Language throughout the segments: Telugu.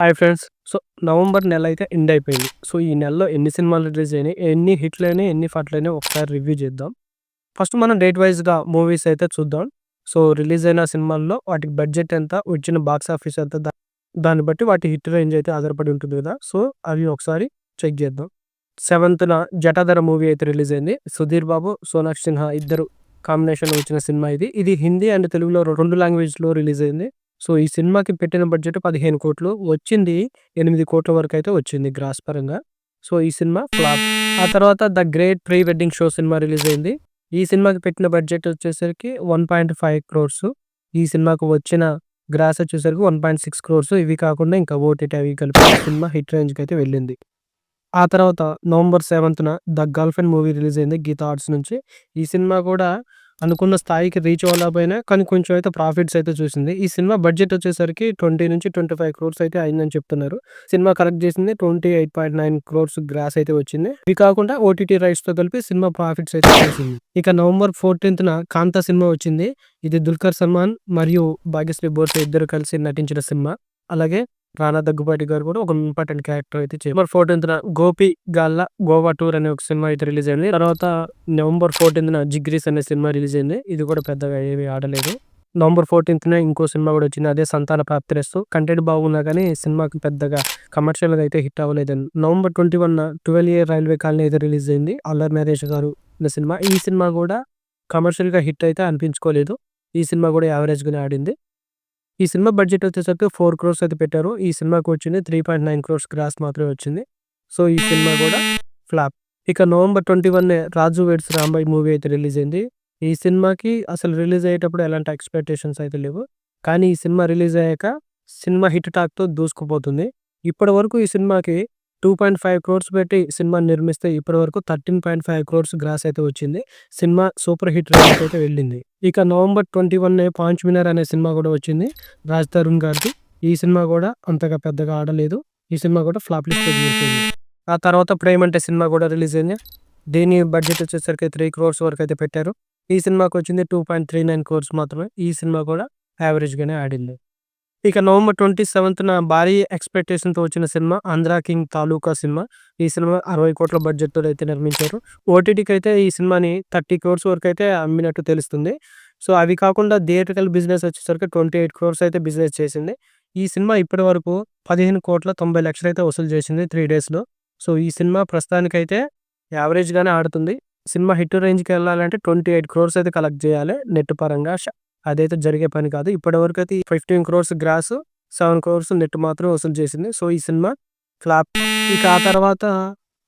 Hi friends. సో, నవంబర్ నెల అయితే ఎండ్ అయిపోయింది. సో, ఈ నెలలో ఎన్ని సినిమాలు రిలీజ్ అయినాయి, ఎన్ని హిట్‌లయినాయి, ఎన్ని ఫట్లయినాయి ఒకసారి రివ్యూ చేద్దాం. ఫస్ట్ మనం డేట్ వైస్‌గా మూవీస్ అయితే చూద్దాం. సో, రిలీజ్ అయిన సినిమాల్లో వాటికి బడ్జెట్ ఎంత, వచ్చిన బాక్స్ ఆఫీస్ ఎంత, దాన్ని బట్టి వాటి హిట్ రేంజ్ అయితే ఆధారపడి ఉంటుంది కదా! సో, అవి ఒకసారి చెక్ చేద్దాం. 7థ్ 'జటాధర' మూవీ అయితే రిలీజ్ అయింది. సుధీర్ బాబు, సోనాక్షి సిన్హా ఇద్దరు కాంబినేషన్‌లో వచ్చిన సినిమా ఇది. ఇది హిందీ అండ్ తెలుగులో 2 లాంగ్వేజ్‌లో రిలీజ్ అయింది. సో, ఈ సినిమాకి పెట్టిన బడ్జెట్ 15,00,00,000 వచ్చింది 8,00,00,000 వరకైతే వచ్చింది గ్రాస్ పరంగా. సో, ఈ సినిమా ఫ్లాప్. ఆ తర్వాత 'the great pre wedding show' cinema release అయింది. ఈ సినిమాకి పెట్టిన బడ్జెట్ వచ్చేసరికి 1.5 క్రోర్స్. ఈ సినిమాకు వచ్చిన గ్రాస్ వచ్చేసరికి 1.6 క్రోర్స్. ఇవి కాకుండా ఇంకా ఓటీటీ అవి కలిపి సినిమా హిట్ రేంజ్‌కి అయితే వెళ్ళింది. ఆ తర్వాత నవంబర్ 7థ్ 'the girl friend' movie release అయింది గీతా ఆర్ట్స్ నుంచి. ఈ సినిమా కూడా అనుకున్న స్థాయికి రీచ్ అవ్వలేకపోయినా కానీ కొంచెం అయితే ప్రాఫిట్స్ అయితే చూసింది. ఈ సినిమా బడ్జెట్ వచ్చేసరికి 20-25 క్రోర్స్ అయితే అయిందని చెప్తున్నారు. సినిమా కలెక్ట్ చేసింది 28.9 క్రోర్స్ గ్రాస్ అయితే వచ్చింది. ఇవి కాకుండా ఓటీటీ రైట్స్‌తో కలిపి సినిమా ప్రాఫిట్స్ అయితే చేసింది. ఇక నవంబర్ 14థ్ 'కాంతా' సినిమా వచ్చింది. ఇది దుల్కర్ సల్మాన్ మరియు భాగ్యశ్రీ బోర్సే ఇద్దరు కలిసి నటించిన సినిమా. అలాగే రానా దగ్గుబాటి గారు కూడా ఒక ఇంపార్టెంట్ క్యారెక్టర్ అయితే నవంబర్ 14థ్ 'గోపి గాల్ల గోవా టూర్' అనే ఒక సినిమా అయితే రిలీజ్ అయింది. తర్వాత నవంబర్ 14థ్ 'జిగ్రీస్' అనే సినిమా రిలీజ్ అయింది. ఇది కూడా పెద్దగా ఏమి ఆడలేదు. నవంబర్ 14థ్ ఇంకో సినిమా కూడా వచ్చింది. అదే 'సంతాన ప్రాప్తిరస్తు'. కంటెంట్ బాగున్నా కానీ సినిమాకి పెద్దగా కమర్షియల్‌గా అయితే హిట్ అవ్వలేదండి. నవంబర్ 21 12 ఇయర్ రైల్వే కాలనీ అయితే రిలీజ్ అయింది. అల్లరి నరేష్ గారు ఉన్న సినిమా. ఈ సినిమా కూడా కమర్షియల్‌గా హిట్ అయితే అనిపించుకోలేదు. ఈ సినిమా కూడా యావరేజ్‌గానే ఆడింది. ఈ సినిమా బడ్జెట్ వచ్చేసరికి 4 క్రోర్స్ అయితే పెట్టారు. ఈ సినిమాకి వచ్చింది 3.9 క్రోర్స్ గ్రాస్ మాత్రమే వచ్చింది. సో, ఈ సినిమా కూడా ఫ్లాప్. ఇక నవంబర్ 21 'రాజు వెడ్స్ రాంబాయ్' మూవీ అయితే రిలీజ్ అయింది. ఈ సినిమాకి అసలు రిలీజ్ అయ్యేటప్పుడు ఎలాంటి ఎక్స్‌పెక్టేషన్స్ అయితే లేవు. కానీ ఈ సినిమా రిలీజ్ అయ్యాక సినిమా హిట్ టాక్‌తో దూసుకుపోతుంది. ఇప్పటివరకు ఈ సినిమాకి 2.5 క్రోర్స్ పెట్టి సినిమాని నిర్మిస్తే ఇప్పటివరకు 13.5 క్రోర్స్ గ్రాస్ అయితే వచ్చింది. సినిమా సూపర్ హిట్ రేంజ్‌కి అయితే వెళ్ళింది. ఇక నవంబర్ 21 'పాంచ్ మినర్' అనే సినిమా కూడా వచ్చింది. రాజ్ తరుణ్ గారిది. ఈ సినిమా కూడా అంతగా పెద్దగా ఆడలేదు. ఈ సినిమా కూడా ఫ్లాప్ లిస్ట్‌లో చేరిపోయింది. ఆ తర్వాత 'ప్రేమంటే' సినిమా కూడా రిలీజ్ అయింది. దీని బడ్జెట్ వచ్చేసరికి 3 క్రోర్స్ వరకు అయితే పెట్టారు. ఈ సినిమాకి వచ్చింది 2.39 క్రోర్స్ మాత్రమే. ఈ సినిమా కూడా యావరేజ్‌గానే ఆడింది. ఇక నవంబర్ 27న భారీ ఎక్స్‌పెక్టేషన్‌తో వచ్చిన సినిమా 'ఆంధ్ర కింగ్ తాలూకా' సినిమా. ఈ సినిమా 60,00,00,000 బడ్జెట్‌తో అయితే నిర్మించారు. ఓటీటీకైతే ఈ సినిమాని 30 క్రోర్స్ వరకైతే అమ్మినట్టు తెలుస్తుంది. సో, అవి కాకుండా థియేట్రికల్ బిజినెస్ వచ్చేసరికి 28 క్రోర్స్ అయితే బిజినెస్ చేసింది. ఈ సినిమా ఇప్పటి వరకు 15,90,00,000 అయితే వసూలు చేసింది 3 డేస్‌లో. సో, ఈ సినిమా ప్రస్తుతానికైతే యావరేజ్‌గానే ఆడుతుంది. సినిమా హిట్ రేంజ్‌కెళ్ళాలంటే 28 క్రోర్స్ అయితే కలెక్ట్ చేయాలి నెట్ పరంగా. అదైతే జరిగే పని కాదు. ఇప్పటివరకైతే 15 క్రోర్స్ గ్రాస్, 7 క్రోర్స్ నెట్ మాత్రమే వసూలు చేసింది. సో, ఈ సినిమా ఫ్లాప్. ఇక ఆ తర్వాత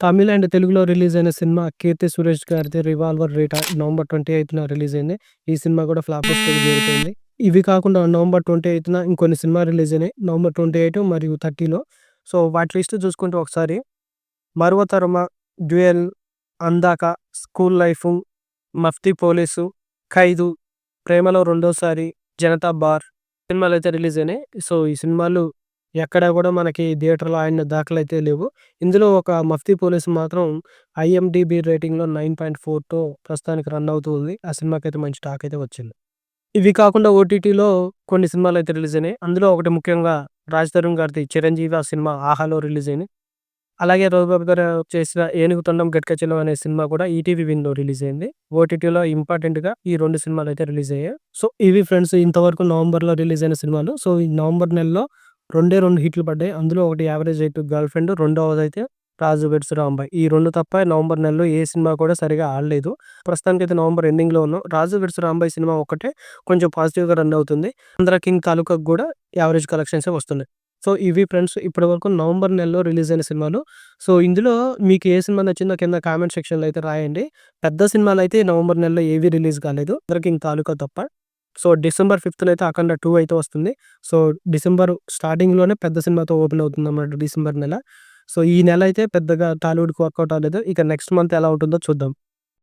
తమిళ్ అండ్ తెలుగులో రిలీజ్ అయిన సినిమా 'కీర్తి సురేష్' గారిది 'రివాల్వర్ రీటా' నవంబర్ 28న రిలీజ్ అయింది. ఈ సినిమా కూడా ఫ్లాప్ లిస్ట్‌లోకి చేరిపోయింది. ఇవి కాకుండా నవంబర్ 28న ఇంకొన్ని సినిమా రిలీజ్ అయినాయి. నవంబర్ 28 మరియు 30లో. సో, వాటి లిస్ట్ చూసుకుంటే ఒకసారి 'మరువతరమ', 'డ్యూయల్', 'అందాక', 'స్కూల్ లైఫ్', 'మఫ్తీ పోలీసు', 'ఖైదు', 'ప్రేమలో రెండోసారి', 'జనతా బార్' సినిమాలైతే రిలీజ్ అయినాయి. సో, ఈ సినిమాలు ఎక్కడా కూడా మనకి థియేటర్‌లో ఆడిన దాఖలైతే లేవు. ఇందులో ఒక 'మఫ్తీ పోలీస్' మాత్రం ఐఎండీబీ రేటింగ్‌లో 9.4తో ప్రస్తుతానికి రన్ అవుతూ ఉంది. ఆ సినిమాకైతే మంచి టాక్ అయితే వచ్చింది. ఇవి కాకుండా ఓటీటీలో కొన్ని సినిమాలైతే రిలీజ్ అయినాయి. అందులో ఒకటి ముఖ్యంగా 'రాజ్ తరుణ్' గారిది 'చిరంజీవి' ఆ సినిమా 'ఆహాలో' రిలీజ్ అయింది. అలాగే 'రఘుబాబు' గారు చేసిన 'ఏనుగు తొండం గట్క చిన్నం' అనే సినిమా కూడా ఈటీవీ విన్‌లో రిలీజ్ అయింది. ఓటీటీలో ఇంపార్టెంట్‌గా ఈ 2 సినిమాలైతే రిలీజ్ అయ్యాయి. సో, ఇవి ఫ్రెండ్స్ ఇంతవరకు నవంబర్‌లో రిలీజ్ అయిన సినిమాలు. సో, ఈ నవంబర్ నెలలో 2 హిట్లు పడ్డాయి. అందులో ఒకటి యావరేజ్ హిట్ 'గర్ల్ ఫ్రెండ్', రెండవదైతే 'రాజు వెడ్స్ రాంబాయ్'. ఈ 2 తప్ప నవంబర్ నెలలో ఏ సినిమా కూడా సరిగ్గా ఆడలేదు. ప్రస్తుతానికైతే నవంబర్ ఎండింగ్‌లో ఉన్నాం. 'రాజు వెడ్స్ రాంబాయ్' సినిమా ఒక్కటే కొంచెం పాజిటివ్‌గా రన్ అవుతుంది. 'ఆంధ్ర కింగ్ తాలూకా'కు కూడా యావరేజ్ కలెక్షన్సే వస్తున్నాయి. సో, ఇవి ఫ్రెండ్స్ ఇప్పటివరకు నవంబర్ నెలలో రిలీజ్ అయిన సినిమాలు. సో, ఇందులో మీకు ఏ సినిమా నచ్చిందో కింద కామెంట్ సెక్షన్‌లో అయితే రాయండి. పెద్ద సినిమాలైతే నవంబర్ నెలలో ఏవి రిలీజ్ కాలేదు. 'ఆంధ్ర కింగ్ తాలూకా' తప్ప. సో, డిసెంబర్ 5థ్ 'అఖండ 2' అయితే వస్తుంది. సో, డిసెంబర్ స్టార్టింగ్‌లోనే పెద్ద సినిమాతో ఓపెన్ అవుతుందన్నమాట డిసెంబర్ నెల. సో, ఈ నెల అయితే పెద్దగా టాలీవుడ్‌కి వర్కౌట్ అవ్వలేదు. ఇక నెక్స్ట్ మంత్ ఎలా ఉంటుందో చూద్దాం.